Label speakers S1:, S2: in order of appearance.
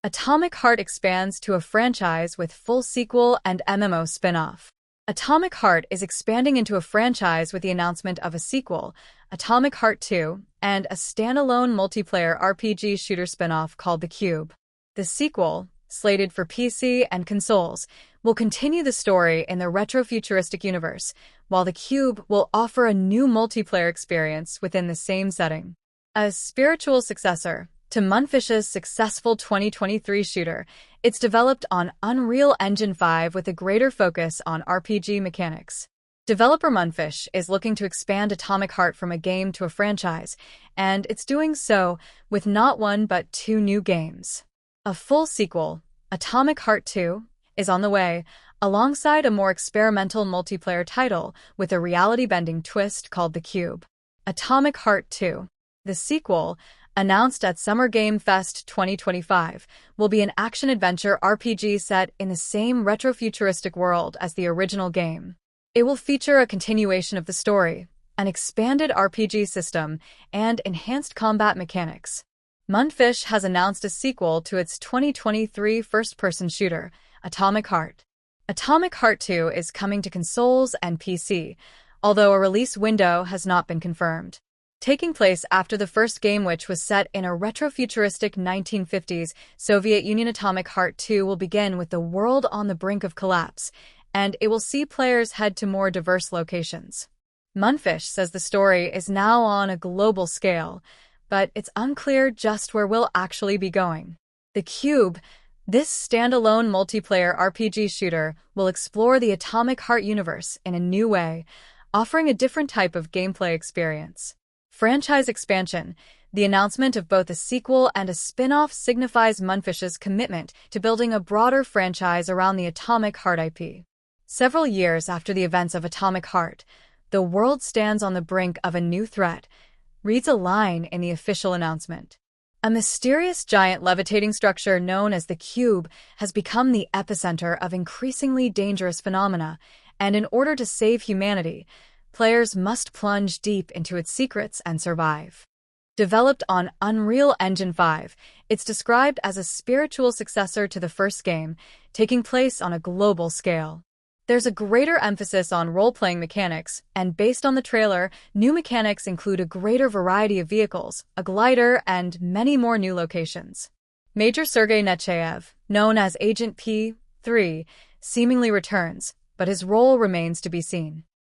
S1: Atomic Heart expands to a franchise with full sequel and MMO spin-off. Atomic Heart is expanding into a franchise with the announcement of a sequel, Atomic Heart 2, and a standalone multiplayer RPG shooter spin-off called The Cube. The sequel, slated for PC and consoles, will continue the story in the retrofuturistic universe, while The Cube will offer a new multiplayer experience within the same setting. A spiritual successor to Mundfish's successful 2023 shooter, it's developed on Unreal Engine 5 with a greater focus on RPG mechanics. Developer Mundfish is looking to expand Atomic Heart from a game to a franchise, and it's doing so with not one but two new games. A full sequel, Atomic Heart 2, is on the way, alongside a more experimental multiplayer title with a reality-bending twist called The Cube. Atomic Heart 2. The sequel, announced at Summer Game Fest 2025, will be an action-adventure RPG set in the same retrofuturistic world as the original game. It will feature a continuation of the story, an expanded RPG system, and enhanced combat mechanics. Mundfish has announced a sequel to its 2023 first-person shooter, Atomic Heart. Atomic Heart 2 is coming to consoles and PC, although a release window has not been confirmed. Taking place after the first game, which was set in a retrofuturistic 1950s Soviet Union, Atomic Heart 2 will begin with the world on the brink of collapse, and it will see players head to more diverse locations. Mundfish says the story is now on a global scale, but it's unclear just where we'll actually be going. The Cube, this standalone multiplayer RPG shooter, will explore the Atomic Heart universe in a new way, offering a different type of gameplay experience. Franchise expansion. The announcement of both a sequel and a spin-off signifies Mundfish's commitment to building a broader franchise around the Atomic Heart IP. Several years after the events of Atomic Heart, the world stands on the brink of a new threat, reads a line in the official announcement. A mysterious giant levitating structure known as the Cube has become the epicenter of increasingly dangerous phenomena, and in order to save humanity, players must plunge deep into its secrets and survive. Developed on Unreal Engine 5, it's described as a spiritual successor to the first game, taking place on a global scale. There's a greater emphasis on role-playing mechanics, and based on the trailer, new mechanics include a greater variety of vehicles, a glider, and many more new locations. Major Sergei Nechayev, known as Agent P3, seemingly returns, but his role remains to be seen.